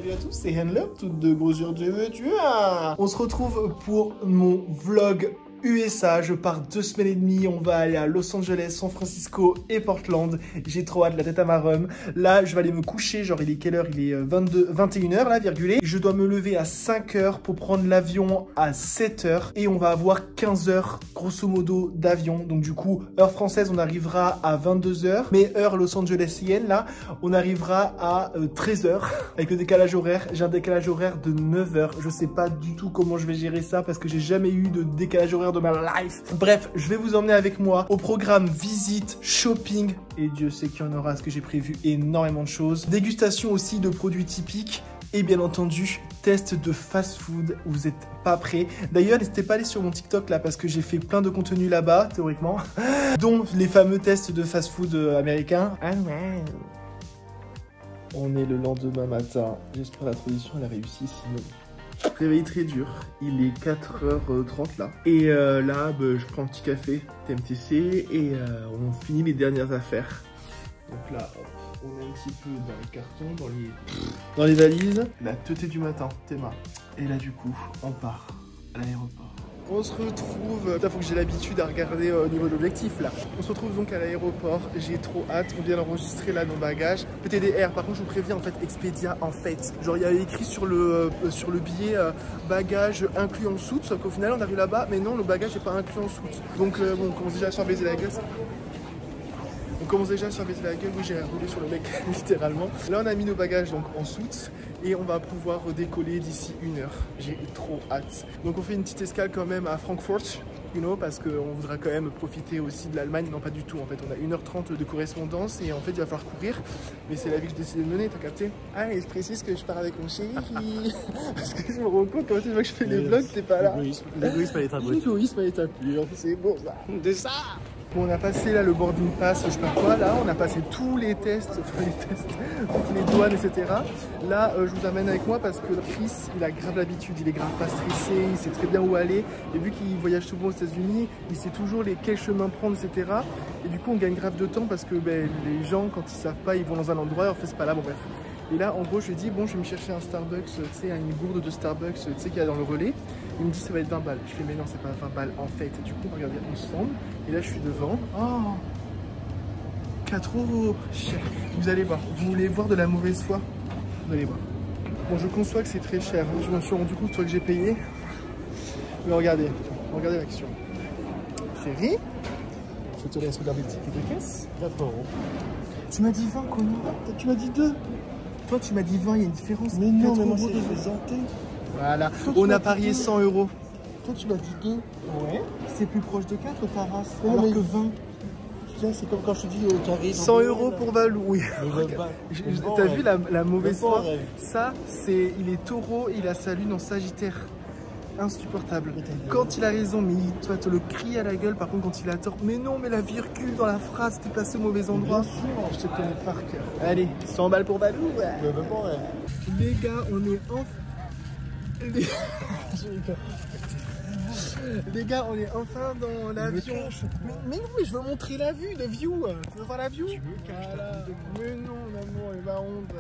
Salut à tous, c'est Henlop, toutes de gros yeux tu vois. On se retrouve pour mon vlog USA, je pars 2 semaines et demie, on va aller à Los Angeles, San Francisco et Portland. J'ai trop hâte, la tête à ma rhum. Là, je vais aller me coucher, genre il est quelle heure? Il est 21h là, virgulé. Je dois me lever à 5h pour prendre l'avion à 7h et on va avoir 15 heures grosso modo d'avion. Donc du coup, heure française, on arrivera à 22h, mais heure Los Angelesienne, là, on arrivera à 13h avec le décalage horaire. J'ai un décalage horaire de 9h. Je sais pas du tout comment je vais gérer ça parce que j'ai jamais eu de décalage horaire de ma life. Bref, je vais vous emmener avec moi au programme visite, shopping, et Dieu sait qu'il y en aura, parce que j'ai prévu énormément de choses. Dégustation aussi de produits typiques, et bien entendu, test de fast-food. Vous êtes pas prêts. D'ailleurs, n'hésitez pas à aller sur mon TikTok là, parce que j'ai fait plein de contenu là-bas, théoriquement, dont les fameux tests de fast-food américains. Ah ouais. On est le lendemain matin. J'espère que la tradition elle a réussi, sinon... Réveil très dur, il est 4h30 là. Et là, je prends un petit café, TMTC, et on finit les dernières affaires. Donc là, on est un petit peu dans les cartons, dans les valises. La teutée du matin, Théma. Et là, du coup, on part à l'aéroport. On se retrouve, il faut que j'ai l'habitude à regarder au niveau de l'objectif là. On se retrouve donc à l'aéroport, j'ai trop hâte, on vient d'enregistrer là nos bagages. PTDR, par contre je vous préviens en fait, Expedia en fait. Genre il y avait écrit sur le billet bagages inclus en soute, sauf qu'au final on arrive là-bas, mais non le bagage n'est pas inclus en soute. Donc bon, on commence déjà à se faire baiser la gueule. On commence déjà à se faire baiser la gueule, oui j'ai roulé sur le mec littéralement. Là on a mis nos bagages donc en soute et on va pouvoir décoller d'ici 1 heure. J'ai trop hâte. Donc on fait une petite escale quand même à Francfort, you know, parce qu'on voudra quand même profiter aussi de l'Allemagne. Non pas du tout en fait, on a 1h30 de correspondance et en fait il va falloir courir. Mais c'est la vie que je décide de mener, t'as capté? Ah et je précise que je pars avec mon chéri. Parce que je me rends compte quand tu vois que je fais les vlogs, t'es pas là. L'égoïsme à l'état brut. L'égoïsme à l'état pur, c'est bon ça. De ça. Bon, on a passé là le boarding pass, je sais pas quoi, là on a passé tous les tests, toutes les douanes, etc. Là, je vous amène avec moi parce que Chris, il a grave l'habitude, il est grave pas stressé, il sait très bien où aller. Et vu qu'il voyage souvent aux États-Unis, il sait toujours quels chemins prendre, etc. Et du coup, on gagne grave de temps parce que les gens, quand ils savent pas, ils vont dans un endroit, et en fait, c'est pas là, bon bref. Et là, en gros, je lui ai dit, bon, je vais me chercher un Starbucks, tu sais, une gourde de Starbucks, tu sais, qu'il y a dans le relais. Il me dit, ça va être 20 balles. Je fais, mais non, c'est pas 20 balles, en fait. Et du coup, on va regarder ensemble. Et là, je suis devant. Oh 4 €. Vous allez voir. Vous voulez voir de la mauvaise foi? Vous allez voir. Bon, je conçois que c'est très cher. Je m'en suis rendu compte, toi, que j'ai payé. Mais regardez l'action. Chérie, je te laisse regarder le ticket de caisse. 4 €. Tu m'as dit 20, connard. Tu m'as dit 2. Toi, tu m'as dit 20, il y a une différence. Mais non, mais moi, €, c'est présenté. Voilà, toi, on a parié 100 €. Toi, tu m'as dit 2. Ouais. C'est plus proche de 4, ta race. Non, Alors mais que 20. Tiens, c'est comme quand je te dis au carré. 100 € pour Valou, oui. T'as vu la mauvaise foi? rêve. Ça, il est taureau, il a sa lune en sagittaire. Insupportable. Quand il a raison, mais tu vas te le crier à la gueule. Par contre, quand il a tort, mais non, mais la virgule dans la phrase, t'es placé au mauvais endroit. Bien sûr. Je te connais par cœur. Allez, 100 balles pour Valou. Ouais. Mais même pas, ouais. Les gars, on est Les gars, on est enfin dans l'avion. Mais non, mais je veux montrer la vue, le view. Tu veux voir la view? Voilà. Mais non, l'amour, il va honte.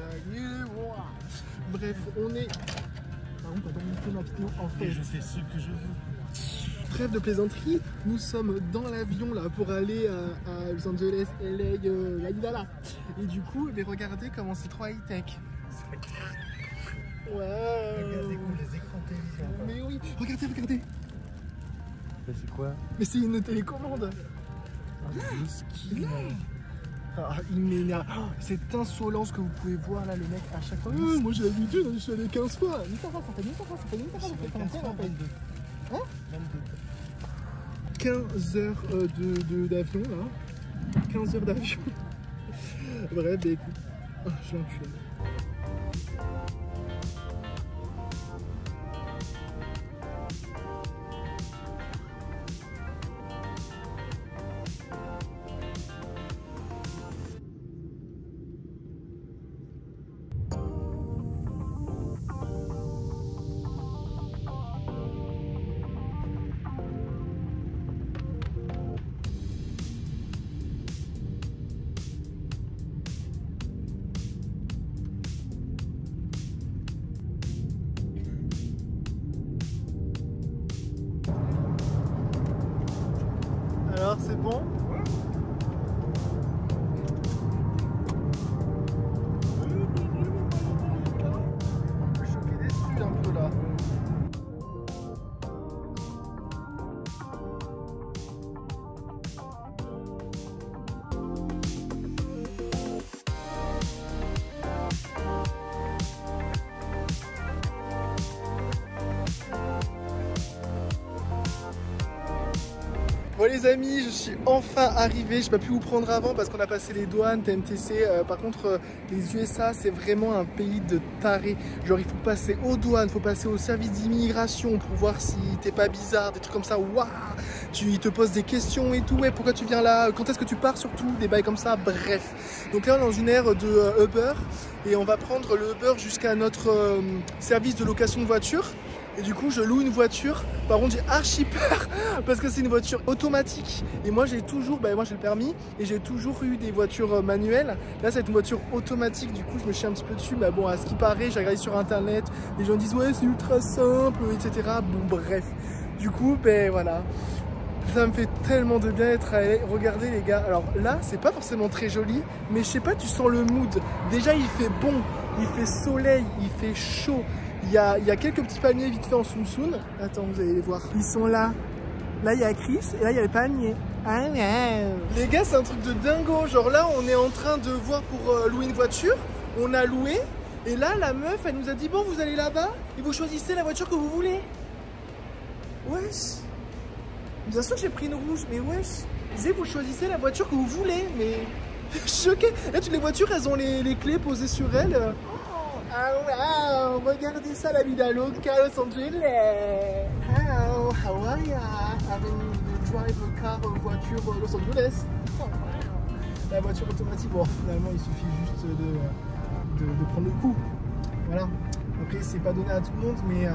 Bref, on est... Par contre, t'as pas montré ma vidéo en fait. Je fais ce que je veux. Trêve de plaisanterie, nous sommes dans l'avion là pour aller à Los Angeles, LA, là. Et du coup, mais regardez comment c'est trop high-tech. Ouais. Regardez comme les écrans téléviseurs. Mais oui, regardez. Mais c'est quoi? Mais c'est une télécommande. Il m'énerve. Cette insolence que vous pouvez voir là, le mec à chaque fois. Moi j'ai l'habitude, je suis allé 15 fois. Ça fait 15 heures d'avion là. 15 heures d'avion. Bref, bah écoute. Oh, je suis enculé. c'est bon? Je suis choqué déçu un peu là. Bon les amis, je suis enfin arrivé, j'ai pas pu vous prendre avant parce qu'on a passé les douanes, TNTC, par contre les USA c'est vraiment un pays de tarés, genre il faut passer aux douanes, il faut passer au service d'immigration pour voir si t'es pas bizarre, des trucs comme ça, waouh, ils te posent des questions et tout, ouais pourquoi tu viens là, quand est-ce que tu pars surtout, des bails comme ça, bref. Donc là on est dans une ère de Uber et on va prendre le Uber jusqu'à notre service de location de voiture. Et du coup je loue une voiture, par contre j'ai archi peur parce que c'est une voiture automatique et moi j'ai toujours, moi j'ai le permis et j'ai toujours eu des voitures manuelles. Là c'est une voiture automatique, du coup je me chie un petit peu dessus, mais bon à ce qui paraît j'ai regardé sur internet, les gens disent ouais c'est ultra simple etc. Bon bref, du coup voilà, ça me fait tellement de bien d'être allé. Regardez les gars, alors là c'est pas forcément très joli mais je sais pas, tu sens le mood, déjà il fait bon, il fait soleil, il fait chaud. Il y a quelques petits palmiers vite fait en soum-soum. Attends, vous allez les voir. Ils sont là. Là, il y a Chris et là, il y a les palmiers. Ah ouais. Les gars, c'est un truc de dingo. Genre là, on est en train de voir pour louer une voiture. On a loué. Et là, la meuf, elle nous a dit, bon, vous allez là-bas et vous choisissez la voiture que vous voulez. Wesh. Bien sûr que j'ai pris une rouge, mais wesh. Je disais, vous choisissez la voiture que vous voulez, mais... choqué. Là, toutes les voitures, elles ont les clés posées sur elles. Ah wow, regardez ça la vida loca à Los Angeles. How are ya? Having the drive a car, voiture Los Angeles. Oh, wow. La voiture automatique, bon finalement il suffit juste de prendre le coup. Voilà. Après c'est pas donné à tout le monde, mais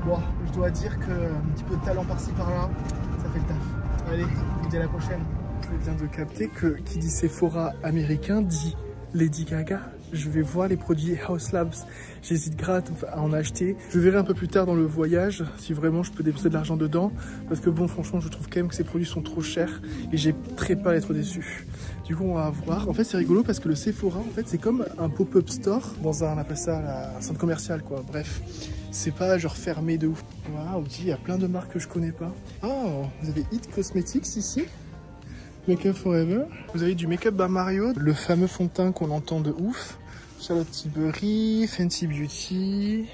bon, je dois dire que un petit peu de talent par-ci par-là, ça fait le taf. Allez, je vous dis à la prochaine. Je viens de capter que qui dit Sephora américain dit Lady Gaga. Je vais voir les produits Haus Labs. J'hésite grave à en acheter. Je verrai un peu plus tard dans le voyage si vraiment je peux déposer de l'argent dedans. Parce que bon, franchement, je trouve quand même que ces produits sont trop chers. Et j'ai très peur d'être déçu. Du coup, on va voir. En fait, c'est rigolo parce que le Sephora, en fait, c'est comme un pop-up store dans un, on appelle ça un centre commercial, quoi. Bref, c'est pas genre fermé de ouf. Waouh, il y a plein de marques que je connais pas. Oh, vous avez It Cosmetics ici. Make Up Forever. Vous avez du Make Up by Mario, le fameux fond de teint qu'on entend de ouf. Charlotte Tilbury, Fenty Beauty.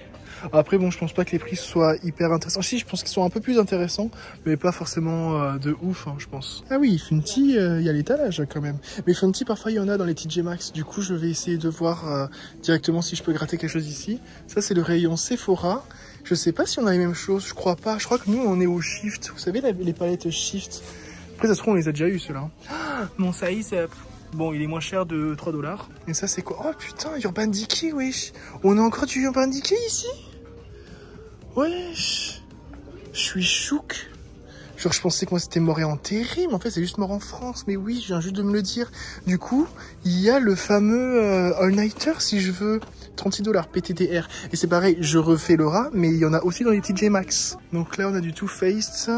Après bon, je pense pas que les prix soient hyper intéressants. Si, je pense qu'ils sont un peu plus intéressants, mais pas forcément de ouf, hein, je pense. Ah oui, Fenty, il y a l'étalage quand même. Mais Fenty, parfois il y en a dans les TJ Maxx. Du coup, je vais essayer de voir directement si je peux gratter quelque chose ici. Ça, c'est le rayon Sephora. Je sais pas si on a les mêmes choses, je crois pas. Je crois que nous, on est au Shift. Vous savez, les palettes Shift. Après, ça se trouve, on les a déjà eu, ceux-là. Ah, mon size, bon, il est moins cher de 3 $. Et ça, c'est quoi? Oh putain, Urban Decay, wesh. On a encore du Urban Decay ici? Wesh. Je suis chouk. Genre, je pensais que moi, c'était mort et enterré, mais en fait, c'est juste mort en France. Mais oui, je viens juste de me le dire. Du coup, il y a le fameux All-Nighter, si je veux. 36 $, PTTR. Et c'est pareil, je refais le rat, mais il y en a aussi dans les TJ Maxx. Donc là, on a du Too Faced.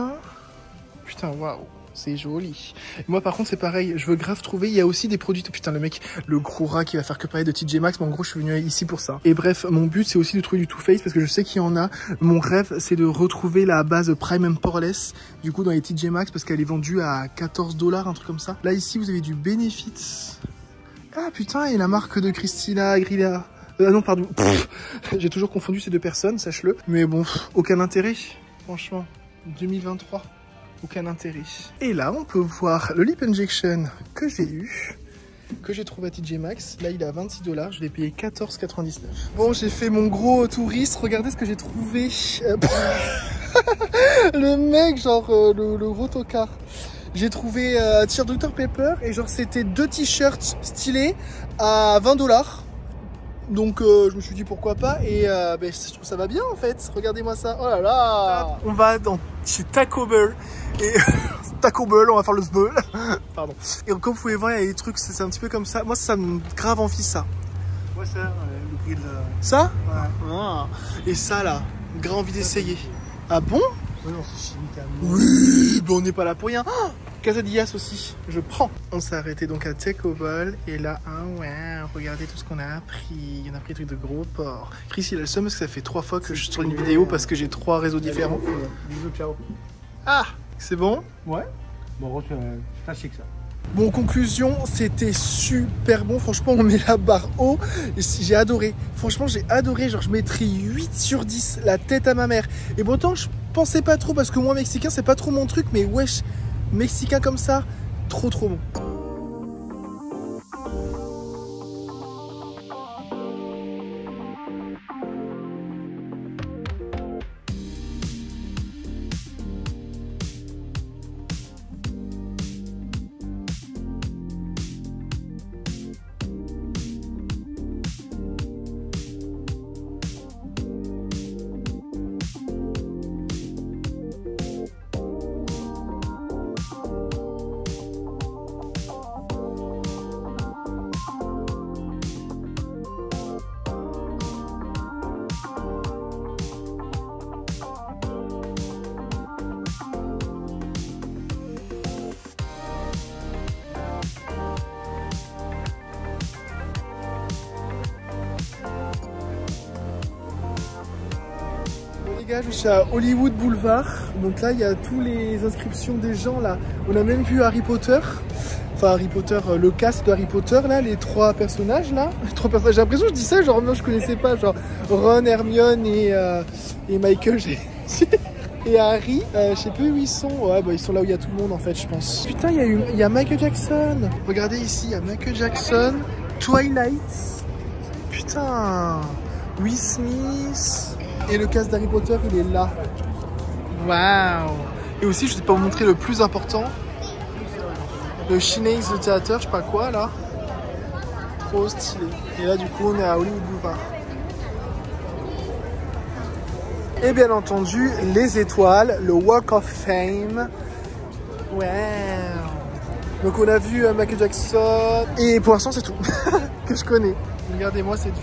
Putain, waouh. C'est joli. Et moi par contre c'est pareil, je veux grave trouver, il y a aussi des produits, putain le mec, le gros rat qui va faire que parler de TJ Maxx, mais en gros je suis venu ici pour ça. Et bref, mon but c'est aussi de trouver du Too Faced parce que je sais qu'il y en a. Mon rêve c'est de retrouver la base Prime and Poreless, du coup dans les TJ Maxx parce qu'elle est vendue à 14 $, un truc comme ça. Là ici vous avez du Benefits. Ah putain, et la marque de Christina Aguilera. Ah non pardon, j'ai toujours confondu ces deux personnes, sache-le. Mais bon, aucun intérêt, franchement, 2023. Aucun intérêt. Et là, on peut voir le Lip Injection que j'ai eu, que j'ai trouvé à TJ Maxx. Là, il est à 26 $. Je l'ai payé 14,99 €. Bon, j'ai fait mon gros touriste. Regardez ce que j'ai trouvé. Le mec, genre, le gros tocard. J'ai trouvé un t-shirt Dr Pepper et genre, c'était 2 t-shirts stylés à 20 $. Donc je me suis dit pourquoi pas et je trouve ça va bien en fait. Regardez-moi ça. Oh là là. On va chez Taco Bell et Taco Bell, on va faire le sbeul. Pardon. Et comme vous pouvez voir, il y a des trucs, c'est un petit peu comme ça. Moi ça me grave envie ça. Ouais, ça, le prix de la... Ça? Ouais. Ah. Et ça là, grave envie d'essayer. Ah bon? Ouais, non, c'est chimique. Oui, ben on n'est pas là pour rien. Oh, Quesadillas aussi, je prends. On s'est arrêté donc à Tecovol et là, ah ouais, regardez tout ce qu'on a appris. On a pris des trucs de gros porc. Chris, il a le seum parce que ça fait 3 fois que je suis sur une vidéo parce que j'ai 3 réseaux différents. Bisous, ciao. Ah, c'est bon? Ouais. Bon, c'est pas chic ça. Bon, conclusion, c'était super bon. Franchement, on met la barre haut. J'ai adoré. Franchement, j'ai adoré. Genre, je mettrais 8 sur 10, la tête à ma mère. Et pourtant, je pensais pas trop parce que moi, mexicain, c'est pas trop mon truc. Mais wesh, mexicain comme ça, trop bon. Les gars, je suis à Hollywood Boulevard. Donc là, il y a tous les inscriptions des gens là. On a même vu Harry Potter. Enfin, Harry Potter, le cast de Harry Potter là, les 3 personnages là. J'ai l'impression que je dis ça, genre non, je connaissais pas. Genre Ron, Hermione et Michael, et Harry, je sais plus où ils sont. Ouais, bah ils sont là où il y a tout le monde en fait, je pense. Putain, il y a Michael Jackson. Regardez ici, il y a Michael Jackson, Twilight. Putain, Will Smith. Et le cast d'Harry Potter, il est là. Waouh. Et aussi, je ne vais pas vous montrer le plus important. Le Chinese Theater, je sais pas quoi, là. Trop stylé. Et là, du coup, on est à Hollywood Boulevard. Et bien entendu, les étoiles, le Walk of Fame. Wow. Donc, on a vu Michael Jackson. Et pour l'instant, c'est tout que je connais. Regardez-moi cette vue.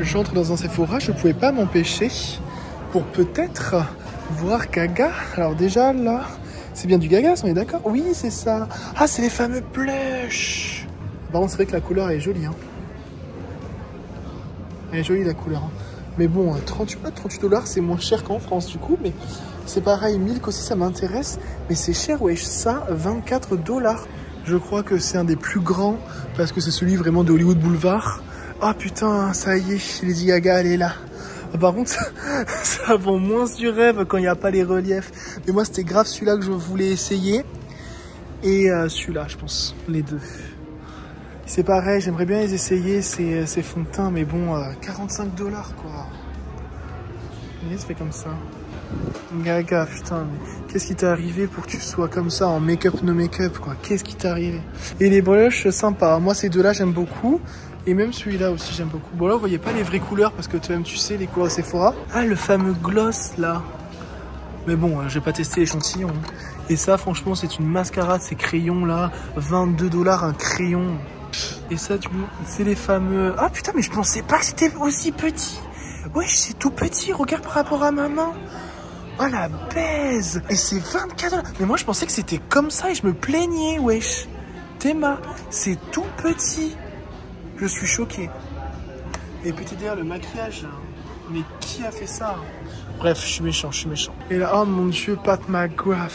J'entre dans un Sephora, je ne pouvais pas m'empêcher pour peut-être voir Gaga. Alors déjà là, c'est bien du Gaga, on est d'accord? Oui, c'est ça. Ah, c'est les fameux blushs. Par contre, c'est vrai que la couleur elle est jolie. Hein. Elle est jolie la couleur. Hein. Mais bon, 38 $, c'est moins cher qu'en France du coup. Mais c'est pareil, Milk aussi ça m'intéresse. Mais c'est cher, wesh, ça, 24 $. Je crois que c'est un des plus grands parce que c'est celui vraiment de Hollywood Boulevard. Ah putain, ça y est, Lady Gaga, elle est là. Par contre, ça vend moins du rêve quand il n'y a pas les reliefs. Mais moi, c'était grave celui-là que je voulais essayer. Et celui-là, je pense, les deux. C'est pareil, j'aimerais bien les essayer, ces fonds de teint. Mais bon, 45 $, quoi. Vous voyez, ça fait comme ça. Gaga, putain, mais qu'est-ce qui t'est arrivé pour que tu sois comme ça en make-up, no make-up, quoi? Qu'est-ce qui t'est arrivé? Et les blushs, sympa. Moi, ces deux-là, j'aime beaucoup. Et même celui-là aussi, j'aime beaucoup. Bon, là, vous voyez pas les vraies couleurs parce que toi-même, tu sais, les couleurs de Sephora. Ah, le fameux gloss, là. Mais bon, je vais pas tester l'échantillon. Et ça, franchement, c'est une mascarade, ces crayons, là. 22 $ un crayon. Et ça, tu vois, c'est les fameux... Ah, putain, mais je pensais pas que c'était aussi petit. Wesh, c'est tout petit, regarde par rapport à ma main. Oh, la baise. Et c'est 24 $. Mais moi, je pensais que c'était comme ça et je me plaignais, wesh. Théma, c'est tout petit. Je suis choqué. Et petit derrière le maquillage, mais qui a fait ça? Bref, je suis méchant, Et là, oh mon dieu, Pat McGrath.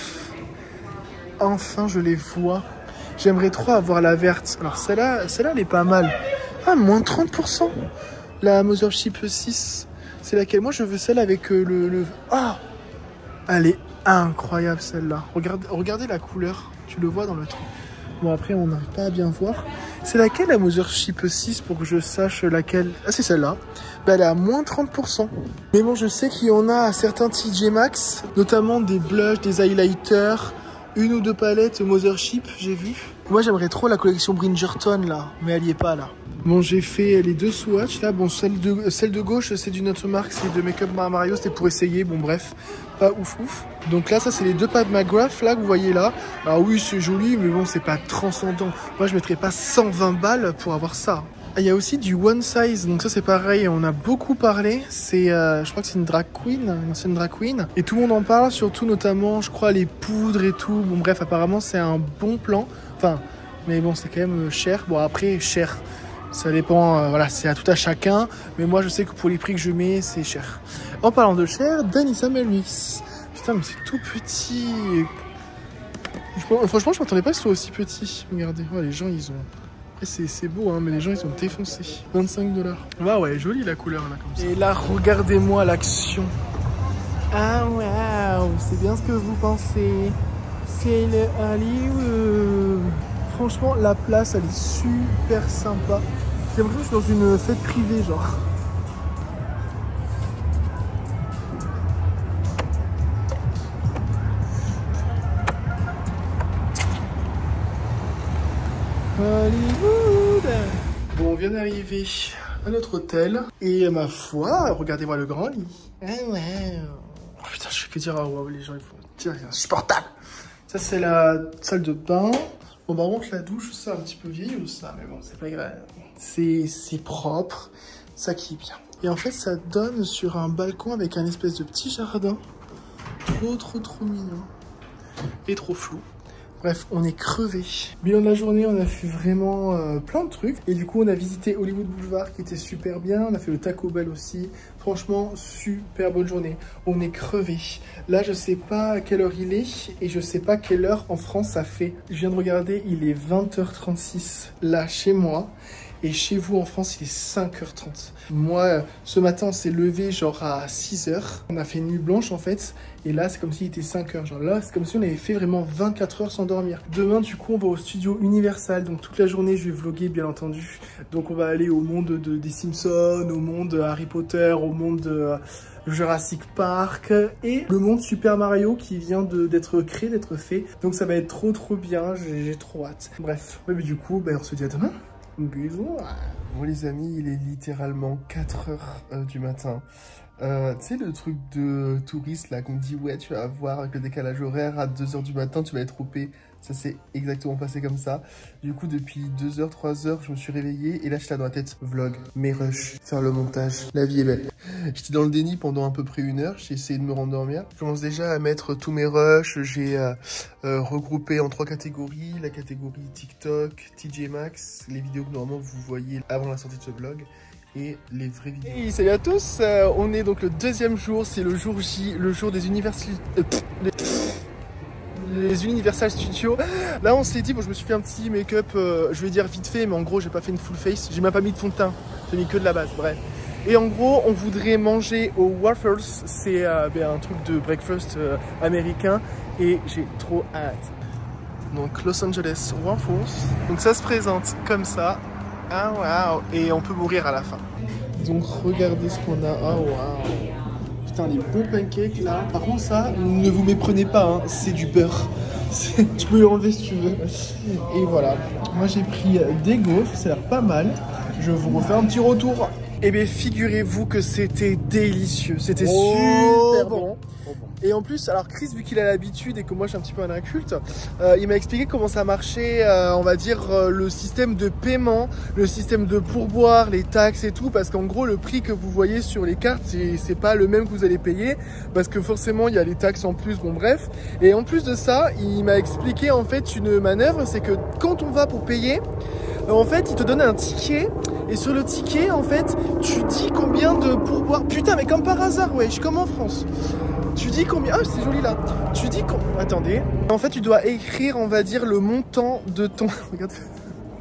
Enfin, je les vois. J'aimerais trop avoir la verte. Alors celle-là, elle est pas mal. Ah, moins 30%. La Mothership 6. C'est laquelle? Moi, je veux celle avec le... Ah, elle est incroyable, celle-là. Regardez la couleur. Tu le vois dans le truc. Bon, après, on n'arrive pas à bien voir. C'est laquelle la Mothership 6 pour que je sache laquelle? Ah, c'est celle-là. Bah, elle est à moins 30%. Mais bon, je sais qu'il y en a à certains TJ Maxx, notamment des blushs, des highlighters, une ou deux palettes Mothership, j'ai vu. Moi j'aimerais trop la collection Bridgerton là, mais elle y est pas là. Bon, j'ai fait les 2 swatchs là. Bon, celle de gauche c'est d'une autre marque, c'est de Make Up Mario, c'était pour essayer. Bon bref, pas ouf. Donc là ça c'est les 2 Pat McGrath là que vous voyez là. Alors oui c'est joli mais bon c'est pas transcendant. Moi je mettrais pas 120 balles pour avoir ça. Il y a aussi du one size, donc ça c'est pareil, on a beaucoup parlé, c'est, je crois que c'est une drag queen, une ancienne drag queen, et tout le monde en parle, surtout notamment, je crois, les poudres et tout, bon bref, apparemment c'est un bon plan, enfin, mais bon c'est quand même cher, bon après, cher, ça dépend, voilà, c'est à tout à chacun, mais moi je sais que pour les prix que je mets, c'est cher. En parlant de cher, Danissa Myricks, putain mais c'est tout petit, franchement je m'attendais pas que ce soit aussi petit, regardez, oh, les gens ils ont... C'est beau, hein, mais les gens ils sont défoncés. 25 $. Bah ouais, jolie la couleur là comme ça. Et là, regardez-moi l'action. Ah waouh, c'est bien ce que vous pensez. C'est le Hollywood. Franchement, la place elle est super sympa. J'ai l'impression que je suis dans une fête privée, genre. Hollywood. Bon, on vient d'arriver à notre hôtel et ma foi, regardez-moi le grand lit. Oh putain, je fais que dire ah wow, les gens ils font dire c'est insupportable. Ça c'est la salle de bain. Bon par contre la douche c'est un petit peu vieille ou ça, mais bon c'est pas grave. C'est propre, ça qui est bien. Et en fait ça donne sur un balcon avec un espèce de petit jardin. Trop mignon. Et trop flou. Bref, on est crevé. Bilan de la journée, on a fait vraiment plein de trucs. Et du coup, on a visité Hollywood Boulevard qui était super bien. On a fait le Taco Bell aussi. Franchement, super bonne journée. On est crevé. Là, je sais pas à quelle heure il est. Et je sais pas quelle heure en France ça fait. Je viens de regarder, il est 20h36 là chez moi. Et chez vous en France, il est 5h30. Moi, ce matin, on s'est levé genre à 6h. On a fait une nuit blanche en fait. Et là, c'est comme s'il était 5h. Genre là, c'est comme si on avait fait vraiment 24 heures sans dormir. Demain, du coup, on va au studio Universal. Donc toute la journée, je vais vlogger, bien entendu. Donc on va aller au monde des Simpsons, au monde Harry Potter, au monde de Jurassic Park. Et le monde Super Mario qui vient d'être créé, d'être fait. Donc ça va être trop bien. J'ai trop hâte. Bref, ouais, mais du coup, on se dit à demain. Bisous. Bon les amis, il est littéralement 4h du matin. Tu sais le truc de touriste là qu'on dit ouais tu vas voir avec le décalage horaire à 2h du matin tu vas être OP. Ça s'est exactement passé comme ça. Du coup depuis 2h, 3h je me suis réveillé et là j'étais dans la tête vlog, mes rushs, faire le montage, la vie est belle. J'étais dans le déni pendant à peu près 1 heure, j'ai essayé de me rendormir. Je commence déjà à mettre tous mes rushs, j'ai regroupé en 3 catégories, la catégorie TikTok, TJ Maxx, les vidéos que normalement vous voyez avant la sortie de ce vlog. Et les vraies vidéos. Hey, salut à tous, on est donc le 2e jour, c'est le jour J, le jour des les Universal Studios. Là on s'est dit, bon je me suis fait un petit make-up, je vais dire vite fait, mais en gros j'ai pas fait une full face, j'ai même pas mis de fond de teint, j'ai mis que de la base, bref. Et en gros on voudrait manger au Waffles, c'est un truc de breakfast américain et j'ai trop hâte. Donc Los Angeles Waffles, donc ça se présente comme ça. Ah waouh, et on peut mourir à la fin. Donc regardez ce qu'on a. Ah waouh. Putain les bons pancakes là. Par contre ça, ne vous méprenez pas, hein, c'est du beurre. Tu peux l'enlever si tu veux. Et voilà. Moi j'ai pris des gaufres, ça a l'air pas mal. Je vous refais un petit retour. Eh bien figurez-vous que c'était délicieux. C'était super bon. Et en plus, alors Chris, vu qu'il a l'habitude et que moi je suis un petit peu un inculte, il m'a expliqué comment ça marchait, on va dire, le système de paiement, le système de pourboire, les taxes et tout, parce qu'en gros, le prix que vous voyez sur les cartes, c'est pas le même que vous allez payer, parce que forcément, il y a les taxes en plus, bon bref. Et en plus de ça, il m'a expliqué en fait une manœuvre, c'est que quand on va pour payer, en fait, il te donne un ticket, et sur le ticket, en fait, tu dis combien de pourboire. Putain, mais comme par hasard, wesh, comme en France. Tu dis combien... Ah, c'est joli là. Tu dis... Attendez. En fait, tu dois écrire, on va dire, le montant de ton... Regarde.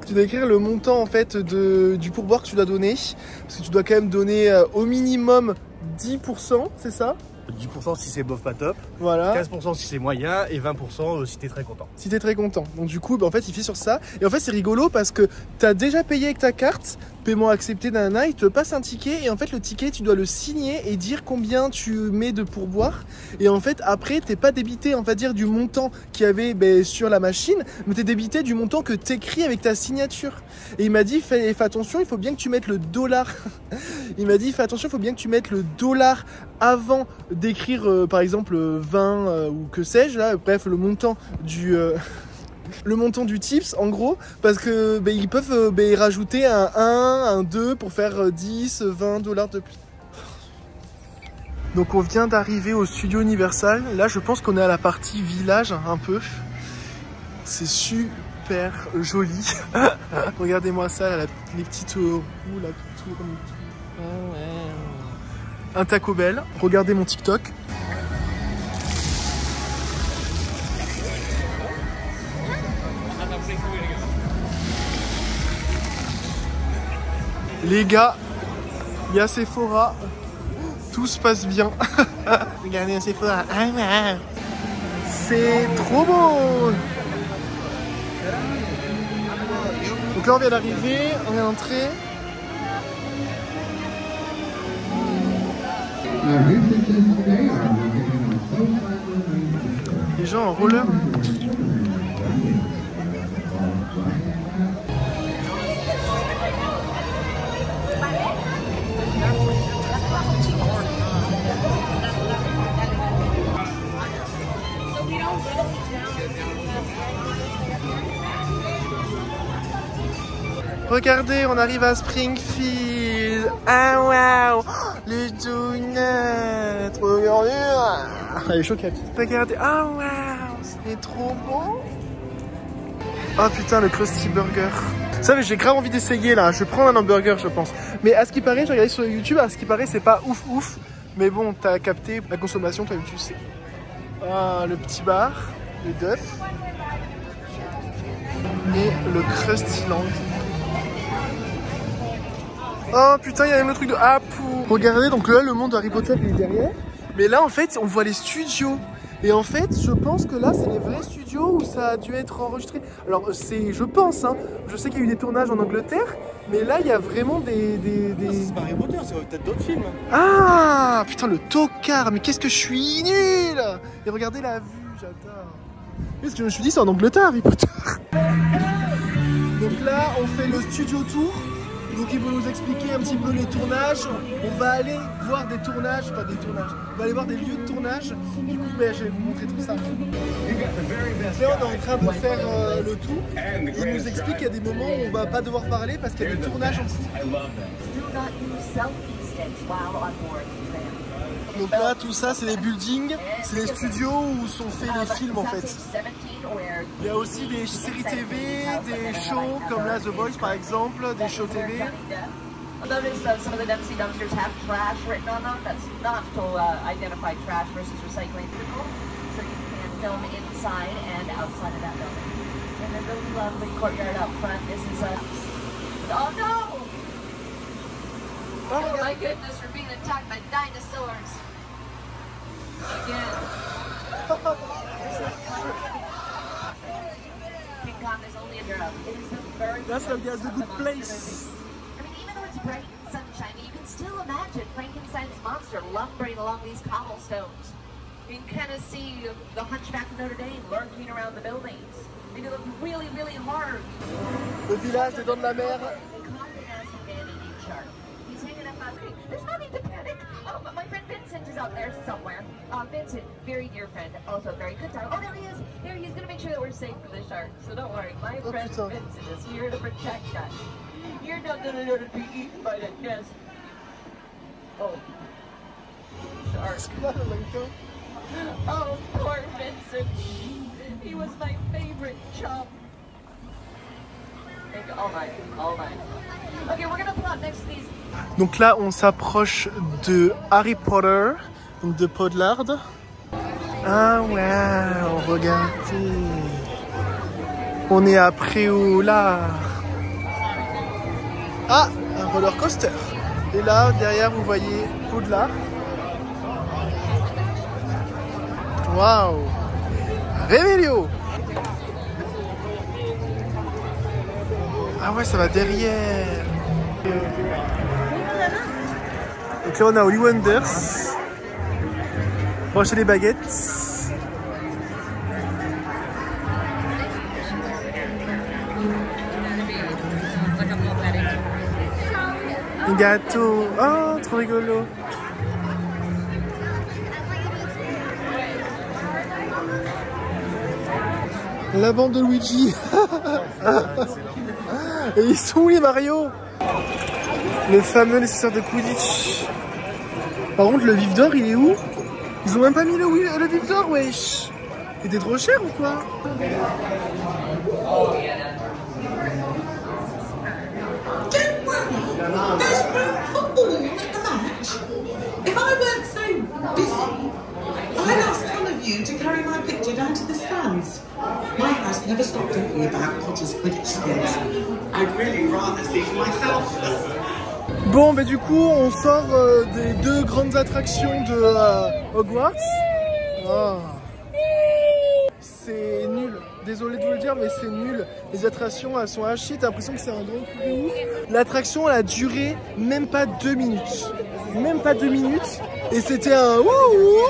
Tu dois écrire le montant, en fait, du pourboire que tu dois donner. Parce que tu dois quand même donner au minimum 10%, c'est ça ? 10% si c'est bof pas top, voilà. 15% si c'est moyen et 20% si t'es très content. Si t'es très content. Donc du coup, en fait, il fait sur ça. Et en fait, c'est rigolo parce que t'as déjà payé avec ta carte, paiement accepté, nanana, il te passe un ticket et en fait le ticket tu dois le signer et dire combien tu mets de pourboire et en fait après t'es pas débité on va dire du montant qu'il y avait sur la machine mais t'es débité du montant que t'écris avec ta signature et il m'a dit fais attention, il faut bien que tu mettes le dollar. Il m'a dit fais attention, il faut bien que tu mettes le dollar avant d'écrire par exemple 20 ou que sais-je là, bref le montant du le montant du tips en gros parce que ils peuvent rajouter un 1, un 2 pour faire 10, 20 $ de plus. Donc on vient d'arriver au studio Universal. Là je pense qu'on est à la partie village un peu. C'est super joli. Regardez-moi ça, là, les petites roues là, tout comme un Taco Bell. Regardez mon TikTok. Les gars, il y a Sephora, tout se passe bien. Regardez Sephora, c'est trop beau. Donc là on vient d'arriver, on est entré. Les gens en roller. Regardez, on arrive à Springfield. Ah waouh, les donuts. Regardez, les choquettes. Regardez, ah waouh, c'est trop beau. Oh putain, le Krusty Burger. Ça, mais j'ai grave envie d'essayer là. Je vais prendre un hamburger, je pense. Mais à ce qui paraît, j'ai regardé sur YouTube. À ce qui paraît, c'est pas ouf. Mais bon, t'as capté la consommation, toi, tu sais. Ah, le petit bar, le Duff et le Krusty Land. Oh putain, il y a même le truc de Apu. Regardez, donc là, le monde de Harry Potter il est derrière. Mais là, en fait, on voit les studios. Et en fait, je pense que là, c'est les vrais studios où ça a dû être enregistré. Alors, c'est, je pense, hein. Je sais qu'il y a eu des tournages en Angleterre. Mais là, il y a vraiment des... C'est pas Harry Potter, c'est peut-être d'autres films. Ah putain, le tocard. Mais qu'est-ce que je suis nul. Et regardez la vue, j'adore. Qu'est-ce que je me suis dit, c'est en Angleterre, Harry Potter. Donc là, on fait le studio tour. Donc ils vont nous expliquer un petit peu les tournages. On va aller voir des tournages, enfin des tournages. On va aller voir des lieux de tournage. Du coup, je vais vous montrer tout ça. Là, on est en train de faire le tour. Ils nous expliquent qu'il y a des moments où on va pas devoir parler parce qu'il y a des tournages en cours. Donc là, tout ça, c'est les buildings, c'est les studios où sont faits les films en fait. Il y a aussi des séries TV, des shows comme là The Voice par exemple, des shows TV. Notice some of the Dempsey dumpsters have trash written on them. That's not to identify trash versus recycling vehicle. So you can film inside and outside of that building. And the really lovely courtyard out front. This is a... Oh no! Oh my goodness, we're being attacked by dinosaurs. Again. King Kong is only in Europe. It is a very... That's a good place. Bright and sunshiny, you can still imagine Frankenstein's monster lumbering along these cobblestones. You can kind of see the Hunchback of Notre Dame lurking around the buildings. They look really, really hard. Le village des Dents de la Mer. He's hanging up on me. There's no need to panic. Oh, but my friend Vincent is out there somewhere. Vincent, very dear friend, also very good time. Oh, there he is. There he is going to make sure that we're safe for the shark. So don't worry, my friend Vincent is here to protect us. You're not gonna let it be eaten by the nest. Oh. Shark. Oh, poor Vincent. He was my favorite chum. All night. Okay, we're gonna pull out next to these. Donc là, on s'approche de Harry Potter, donc de Poudlard. Ah wow, regardez. On est à Préolard. Ah, un roller coaster. Et là, derrière, vous voyez Poudlard. Waouh! Réveillon! Ah ouais, ça va derrière. Donc là on a Holly Wonders. On va acheter des baguettes. Un gâteau. Oh, trop rigolo. La bande de Luigi. Et ils sont où les Mario? Le fameux nécessaire de Quidditch. Par contre, le vif d'or, il est où? Ils ont même pas mis le vif d'or, wesh. Il était trop cher ou quoi? I'd ask one of you to carry my picture down to the stands. My house never stopped talking about Potter's Quidditch skills. I'd really rather see for myself. Bon, bah du coup, on sort des deux grandes attractions de Hogwarts. Oh. C'est nul. Désolé de vous le dire, mais c'est nul. Les attractions, elles sont à chier. T'as l'impression que c'est un grand coup de ouf. L'attraction, elle a duré même pas 2 minutes. Même pas 2 minutes. Et c'était un wouhou.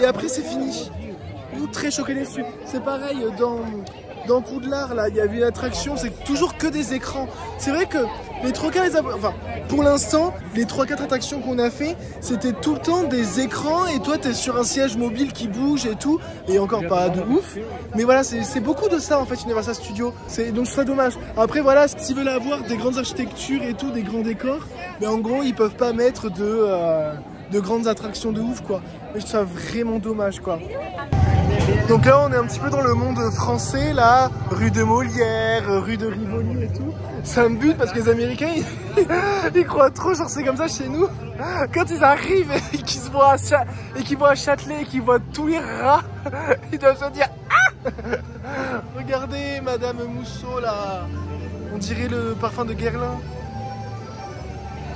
Et après, c'est fini. Très choqué dessus. C'est pareil dans Poudlard, là, il y avait une attraction, c'est toujours que des écrans. C'est vrai que les 3-4, enfin, pour l'instant, les 3-4 attractions qu'on a fait, c'était tout le temps des écrans et toi, t'es sur un siège mobile qui bouge et tout, et encore pas de ouf. Mais voilà, c'est beaucoup de ça en fait, Universal Studios. Donc je trouve ça dommage. Après voilà, s'ils veulent avoir des grandes architectures et tout, des grands décors, mais en gros, ils peuvent pas mettre de grandes attractions de ouf quoi. Mais je trouve ça vraiment dommage quoi. Donc là on est un petit peu dans le monde français là, rue de Molière, rue de Rivoli et tout. Ça me bute parce que les Américains ils croient trop genre c'est comme ça chez nous. Quand ils arrivent et qu'ils se voient à Châtelet et qu'ils voient tous les rats, ils doivent se dire ah. Regardez Madame Mousseau là, on dirait le parfum de Guerlain.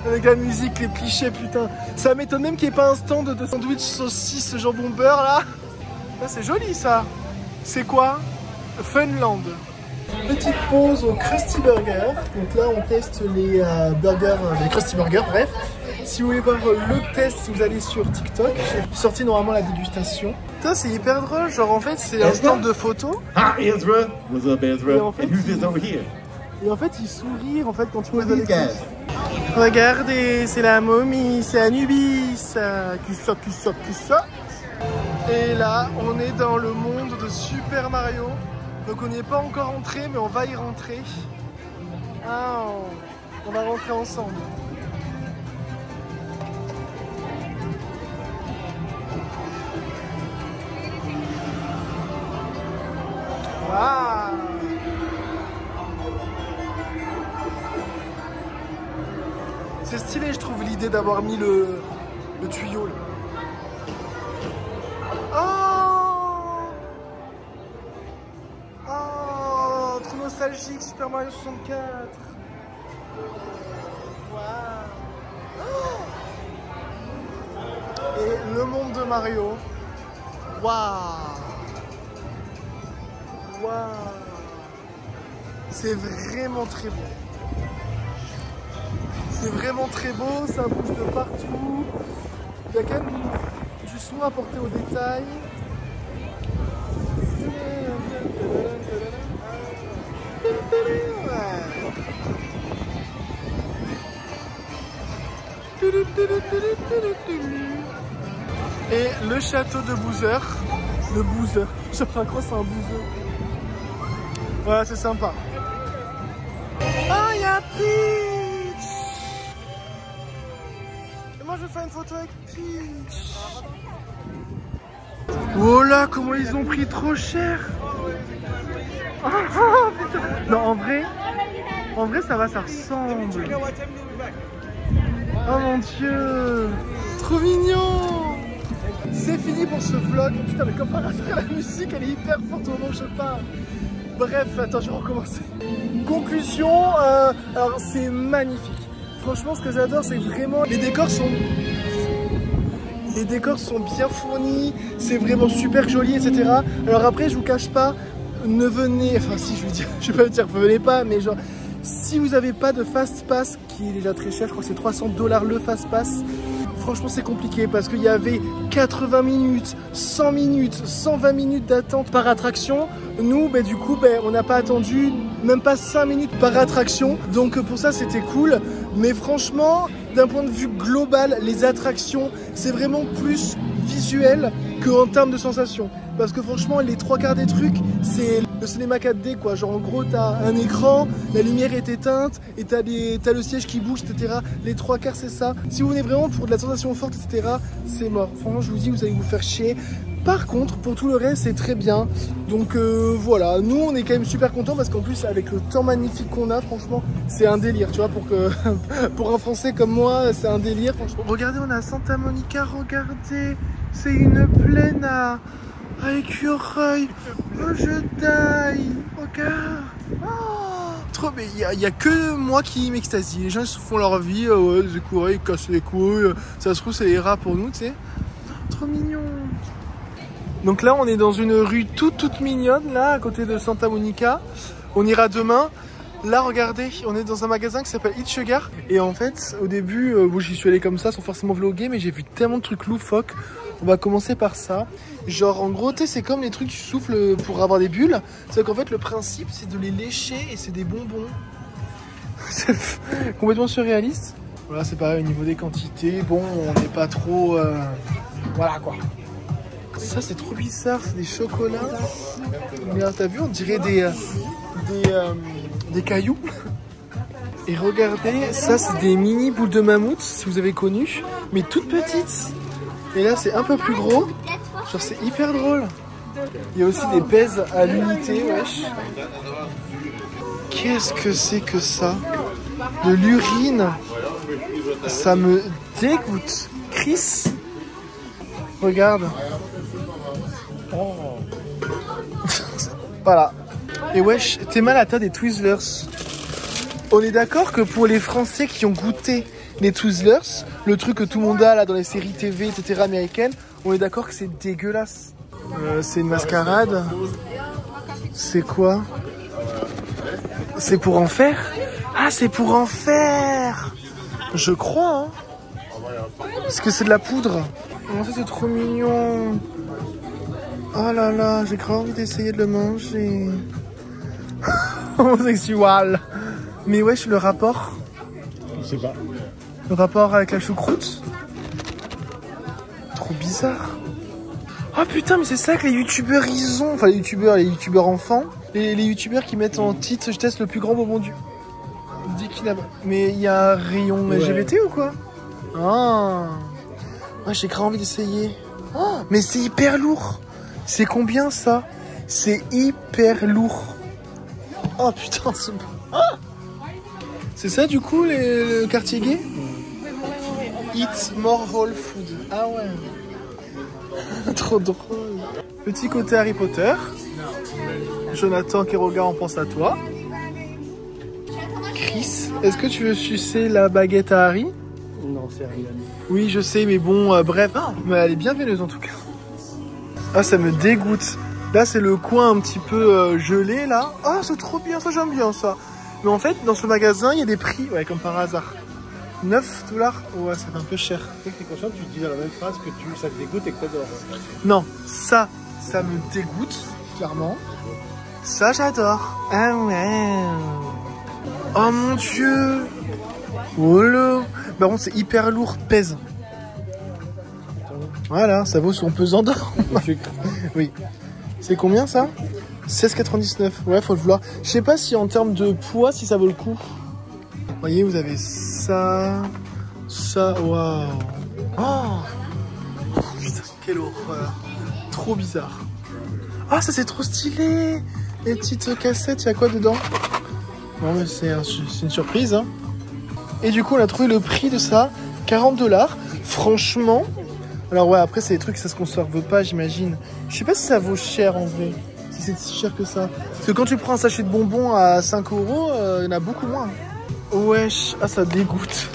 Avec la musique, les clichés, putain. Ça m'étonne même qu'il n'y ait pas un stand de sandwich saucisse jambon beurre là. Ça c'est joli ça. C'est quoi? Funland. Petite pause au Krusty Burger. Donc là on teste les burgers, les Krusty Burger, bref. Si vous voulez voir le test, vous allez sur TikTok. J'ai sorti normalement la dégustation. Putain c'est hyper drôle, genre en fait c'est un stand de photos. Hi Ezra, what's up Ezra? Et en fait, And who's this over here? Et en fait ils sourient en fait quand tu poses la question. Regardez, c'est la momie, c'est Anubis. Qui ça. Et là, on est dans le monde de Super Mario. Donc on n'y est pas encore entré, mais on va y rentrer. Ah, on va rentrer ensemble. Waouh! C'est stylé, je trouve, l'idée d'avoir mis le tuyau là. Oh, trop nostalgique, Super Mario 64. Waouh. Et le monde de Mario. Waouh. Waouh. C'est vraiment très beau. C'est vraiment très beau, ça bouge de partout. Il y a quand même du soin apporté au détail. Et le château de Bowser. Le Bowser. Je crois que c'est un Bowser. Voilà, c'est sympa. Ah, il y a Peach. Et moi, je vais faire une photo avec Peach. Oh là, comment ils ont pris trop cher. Non, en vrai, ça va, ça ressemble. Oh mon dieu, trop mignon. C'est fini pour ce vlog. Putain, mais comme par hasard, la musique, elle est hyper forte au moment où je parle. Bref, attends, je vais recommencer. Conclusion, alors c'est magnifique. Franchement, ce que j'adore, c'est vraiment les décors sont bien fournis, c'est vraiment super joli, etc. Alors après, je vous cache pas, ne venez, enfin si je vais pas dire venez pas, mais genre si vous n'avez pas de fast pass qui qui est déjà très cher. Je crois que c'est 300 $ le fast-pass. Franchement, c'est compliqué parce qu'il y avait 80 minutes, 100 minutes, 120 minutes d'attente par attraction. Nous, du coup, on n'a pas attendu même pas 5 minutes par attraction. Donc pour ça, c'était cool. Mais franchement, d'un point de vue global, les attractions, c'est vraiment plus visuel qu'en termes de sensations. Parce que franchement, les 3/4 des trucs, c'est le cinéma 4D, quoi. Genre, en gros, t'as un écran, la lumière est éteinte, et t'as le siège qui bouge, etc. Les 3/4, c'est ça. Si vous venez vraiment pour de la sensation forte, etc., c'est mort. Franchement, je vous dis, vous allez vous faire chier. Par contre, pour tout le reste, c'est très bien. Donc voilà, nous, on est quand même super contents parce qu'en plus, avec le temps magnifique qu'on a, franchement, c'est un délire, tu vois, pour un Français comme moi, c'est un délire, franchement. Regardez, on est à Santa Monica, regardez, c'est une plaine à écureuil. Oh, je die. Regarde. Oh, trop, mais il y a que moi qui m'extasie. Les gens, ils se font leur vie, ouais, les écureuils, ils cassent les couilles. Ça se trouve, c'est les rats pour nous, tu sais. Trop mignon. Donc là, on est dans une rue toute mignonne, là, à côté de Santa Monica. On ira demain. Là, regardez, on est dans un magasin qui s'appelle Eat Sugar. Et en fait, au début, j'y suis allé comme ça, sans forcément vlogger, mais j'ai vu tellement de trucs loufoques. On va commencer par ça. Genre, en gros, c'est comme les trucs qui soufflent pour avoir des bulles. C'est qu'en fait, le principe, c'est de les lécher et c'est des bonbons. C'est complètement surréaliste. Voilà, c'est pareil au niveau des quantités. Bon, on n'est pas trop... Voilà, quoi. Ça, c'est trop bizarre, c'est des chocolats. Mais là, t'as vu, on dirait des cailloux. Et regardez, ça, c'est des mini boules de mammouth, si vous avez connu, mais toutes petites. Et là, c'est un peu plus gros. Genre, c'est hyper drôle. Il y a aussi des pèses à l'unité, wesh. Qu'est-ce que c'est que ça? De l'urine. Ça me dégoûte. Chris, regarde. Voilà. Et wesh, t'es mal à ta des Twizzlers. On est d'accord que pour les Français qui ont goûté les Twizzlers, le truc que tout le monde a là dans les séries TV, etc. américaines, on est d'accord que c'est dégueulasse. C'est une mascarade. C'est quoi? C'est pour en faire? Ah, c'est pour en faire! Je crois, hein. Parce que c'est de la poudre. Oh, ça c'est trop mignon. Oh là là, j'ai grave envie d'essayer de le manger. Homosexuel. Mais wesh, le rapport. Je sais pas. Le rapport avec la choucroute. Trop bizarre. Oh putain, mais c'est ça que les youtubeurs ils ont. Enfin, les youtubeurs enfants. Les youtubeurs qui mettent en titre, je teste le plus grand bonbon du... Mais il y a un rayon LGBT ou quoi? Ah. Ouais, j'ai grave envie d'essayer. Oh, mais c'est hyper lourd. C'est combien ça? C'est hyper lourd. Oh putain, c'est... Ah, c'est ça du coup le quartier gay? Eat more whole food. Ah ouais. Trop drôle. Petit côté Harry Potter. Jonathan Quiroga, on pense à toi. Chris, est-ce que tu veux sucer la baguette à Harry? Non, c'est rien. Oui, je sais, mais bon, bref. Mais elle est bienveilleuse en tout cas. Ah, ça me dégoûte. Là, c'est le coin un petit peu gelé, là. Ah, c'est trop bien, ça, j'aime bien, ça. Mais en fait, dans ce magasin, il y a des prix, ouais, comme par hasard. 9 $. Ouais, c'est un peu cher. Tu es conscient que tu dis dans la même phrase que ça te dégoûte et que t'adores. Non, ça me dégoûte, clairement. Ça, j'adore. Ah ouais. Oh mon dieu. Oh là. Par contre, c'est hyper lourd, pèse. Voilà, ça vaut son pesant d'or. Oui. C'est combien ça? 16,99. Ouais, faut le vouloir. Je sais pas si en termes de poids, si ça vaut le coup. Vous voyez, vous avez ça. Ça, waouh. Oh putain, quelle horreur. Trop bizarre. Ah, ça c'est trop stylé. Les petites cassettes, il y a quoi dedans? Bon, mais c'est une surprise. Hein. Et du coup, on a trouvé le prix de ça. 40 $. Franchement. Alors ouais, après c'est des trucs, ça se conserve pas, j'imagine. Je sais pas si ça vaut cher en vrai. Si c'est si cher que ça. Parce que quand tu prends un sachet de bonbons à 5 €, il y en a beaucoup moins. Wesh, ah ça dégoûte.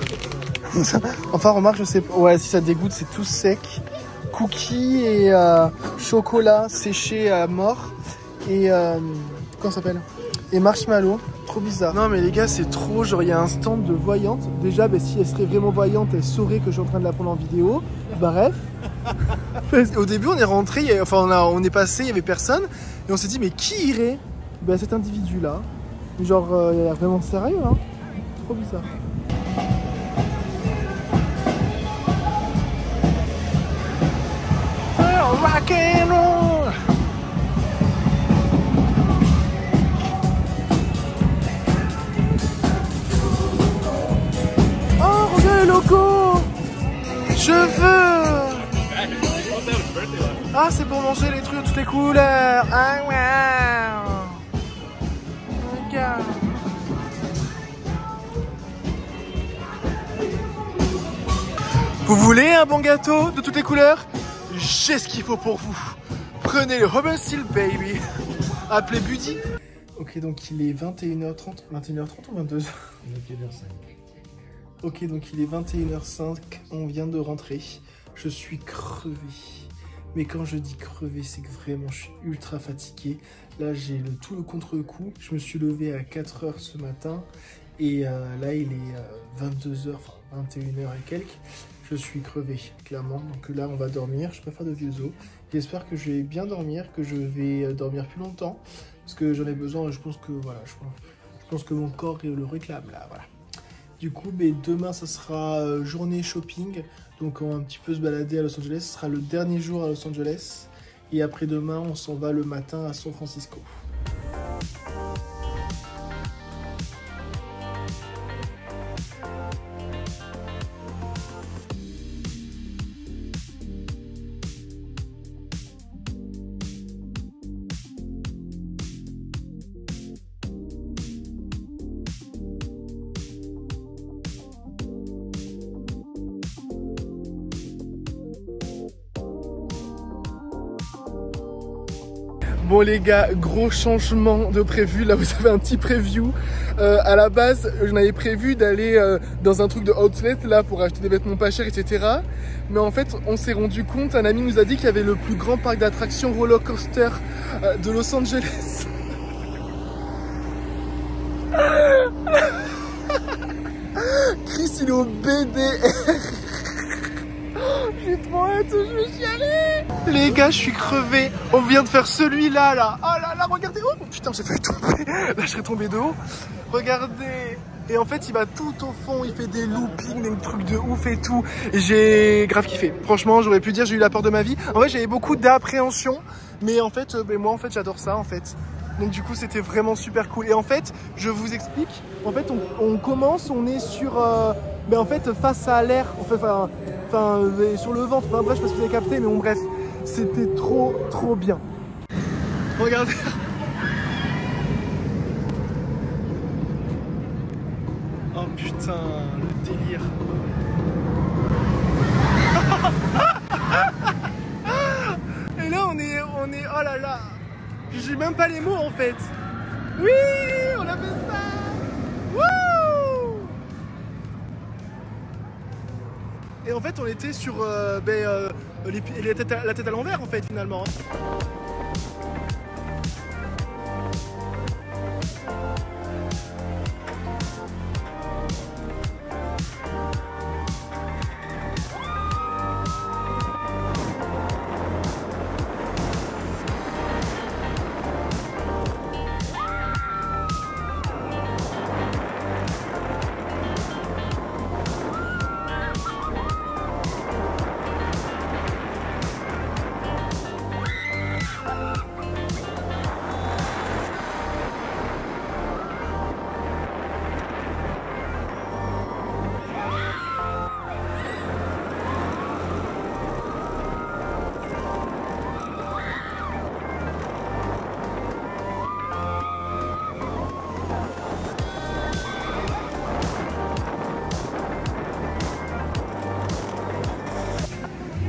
Enfin remarque, je sais pas. Ouais, si ça dégoûte, c'est tout sec. Cookies et chocolat séché à mort. Et comment ça s'appelle? Et marshmallow. Trop bizarre. Non mais les gars, c'est trop, genre il y a un stand de voyante. Déjà, bah, si elle serait vraiment voyante, elle saurait que je suis en train de la prendre en vidéo. Bref. Au début, on est rentré, enfin on est passé, il y avait personne. Et on s'est dit, mais qui irait bah, cet individu-là. Genre, il a l'air vraiment sérieux, hein. Trop bizarre. Rock and roll. Oh, regarde les locaux. Je veux. Ah, c'est pour manger les trucs de toutes les couleurs. Ah, wow. Regarde. Vous voulez un bon gâteau de toutes les couleurs? J'ai ce qu'il faut pour vous. Prenez le Robin Steel Baby. Appelez Buddy. Ok, donc il est 21h30. 21h30 ou 22h? 21h05. Ok, donc il est 21h05. On vient de rentrer. Je suis crevé. Mais quand je dis crevé, c'est que vraiment je suis ultra fatigué. Là, j'ai tout le contre-coup. Je me suis levé à 4h ce matin. Et là, il est 22h, enfin 21h et quelques. Je suis crevé, clairement. Donc là, on va dormir. Je préfère de vieux os. J'espère que je vais bien dormir, que je vais dormir plus longtemps. Parce que j'en ai besoin. Je pense que, voilà, je pense que mon corps le réclame, là, voilà. Du coup, demain, ça sera journée shopping. Donc, on va un petit peu se balader à Los Angeles. Ce sera le dernier jour à Los Angeles. Et après-demain, on s'en va le matin à San Francisco. Bon les gars, gros changement de prévu. Là vous avez un petit preview. À la base, j'en avais prévu d'aller dans un truc de outlet là pour acheter des vêtements pas chers, etc. Mais en fait, on s'est rendu compte, un ami nous a dit qu'il y avait le plus grand parc d'attractions roller coaster de Los Angeles. Chris, il est au BDR. J'ai trop hâte, je vais chialer. Les gars, je suis crevé. On vient de faire celui-là, là. Oh là là, regardez. Oh putain, j'ai failli tomber. Là, je serais tombé de haut. Regardez. Et en fait, il va tout au fond. Il fait des loopings, des trucs de ouf et tout. Et j'ai grave kiffé. Franchement, j'aurais pu dire j'ai eu la peur de ma vie. En fait, j'avais beaucoup d'appréhension. Mais en fait, moi, en fait, j'adore ça, en fait. Donc du coup, c'était vraiment super cool. Et en fait, je vous explique. En fait, on commence, on est sur... en fait, face à l'air. Enfin, sur le ventre. Enfin, bref, je sais pas si vous avez capté, mais bon, bref. C'était trop, trop bien. Regardez. Oh putain, le délire. Et là, on est... Oh là là. J'ai même pas les mots en fait. Oui, on a fait ça. Wouh. Et en fait, on était sur la tête à l'envers en fait finalement.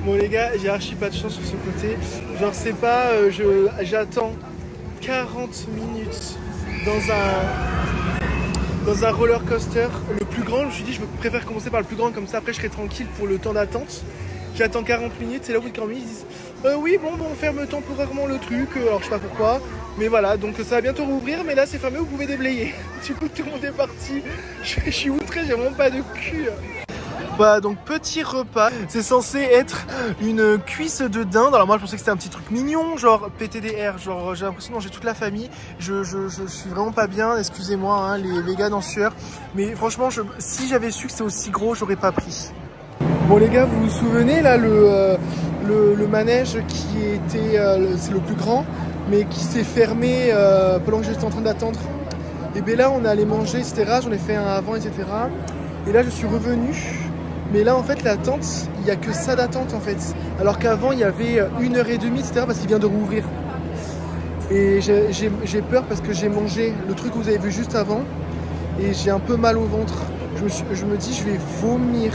Bon les gars, j'ai archi pas de chance sur ce côté. Genre c'est pas, j'attends 40 minutes dans un roller coaster. Le plus grand, je me suis dit je préfère commencer par le plus grand, comme ça après je serai tranquille pour le temps d'attente. J'attends 40 minutes, c'est là où ils disent oui bon on ferme temporairement le truc, alors je sais pas pourquoi. Mais voilà, donc ça va bientôt rouvrir, mais là c'est fermé, vous pouvez déblayer. Du coup tout le monde est parti. Je suis outré, j'ai vraiment pas de cul. Bah donc petit repas, c'est censé être une cuisse de dinde. Alors moi je pensais que c'était un petit truc mignon, genre PTDR, genre j'ai l'impression de manger toute la famille. Je suis vraiment pas bien, excusez-moi hein, les véganes en sueur. Mais franchement, si j'avais su que c'était aussi gros, j'aurais pas pris. Bon les gars, vous vous souvenez là le manège qui était, c'est le plus grand, mais qui s'est fermé pendant que j'étais en train d'attendre. Et bien là on est allé manger, etc. J'en ai fait un avant, etc. Et là je suis revenu. Mais là en fait l'attente, il n'y a que ça d'attente en fait. Alors qu'avant il y avait 1h30 etc. parce qu'il vient de rouvrir. Et j'ai peur parce que j'ai mangé le truc que vous avez vu juste avant. Et j'ai un peu mal au ventre. Je me dis je vais vomir.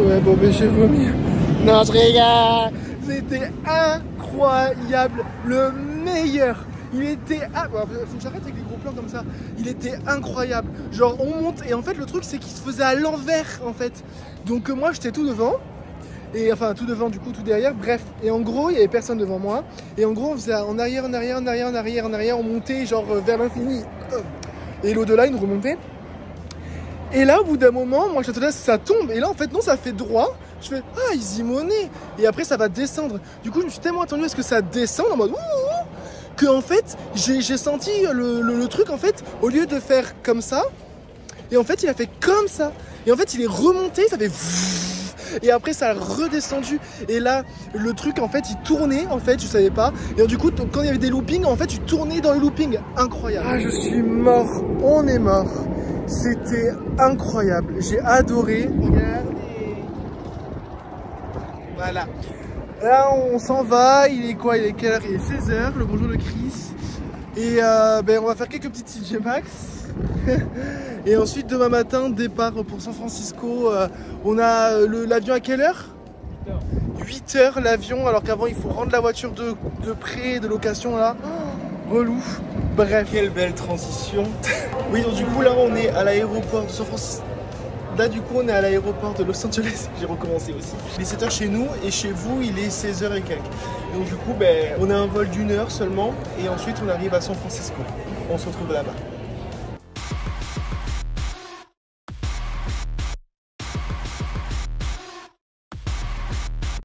Ouais bon mais j'ai vomi. Non je rigole. C'était incroyable. Le meilleur. Il était... Ah, faut que j'arrête avec les gros plans comme ça. Il était incroyable. Genre on monte et en fait le truc c'est qu'il se faisait à l'envers en fait. Donc moi j'étais tout devant. Et enfin tout devant du coup tout derrière. Bref. Et en gros il y avait personne devant moi. Et en gros on faisait en arrière, en arrière, en arrière, en arrière, en arrière. On montait genre vers l'infini. Et l'au-delà une remontée. Et là, au bout d'un moment, moi, je m'attendais à ce que ça tombe. Et là, en fait, non, ça fait droit. Je fais, ah, easy money. Et après, ça va descendre. Du coup, je me suis tellement attendu à ce que ça descende en mode, ouh, que en fait, j'ai senti le truc, en fait, au lieu de faire comme ça. Et en fait, il a fait comme ça. Et en fait, il est remonté, ça fait... Et après, ça a redescendu. Et là, le truc, en fait, il tournait, en fait, je savais pas. Et du coup, quand il y avait des loopings, en fait, tu tournais dans le looping. Incroyable. Ah, je suis mort. On est mort. C'était incroyable, j'ai adoré. Regardez. Voilà. Là on s'en va, il est quoi? Il est quelle heure? Il est 16h, le bonjour de Chris. Et on va faire quelques petites TJ Maxx. Et ensuite demain matin, départ pour San Francisco. On a l'avion à quelle heure? 8h l'avion, alors qu'avant il faut rendre la voiture de prêt, de location là. Relou. Bref. Quelle belle transition. Oui, donc du coup là on est à l'aéroport de San Francisco. Là du coup on est à l'aéroport de Los Angeles. J'ai recommencé aussi. Il est 7h chez nous et chez vous il est 16h et quelques. Donc du coup on a un vol d'1 heure seulement et ensuite on arrive à San Francisco. On se retrouve là-bas.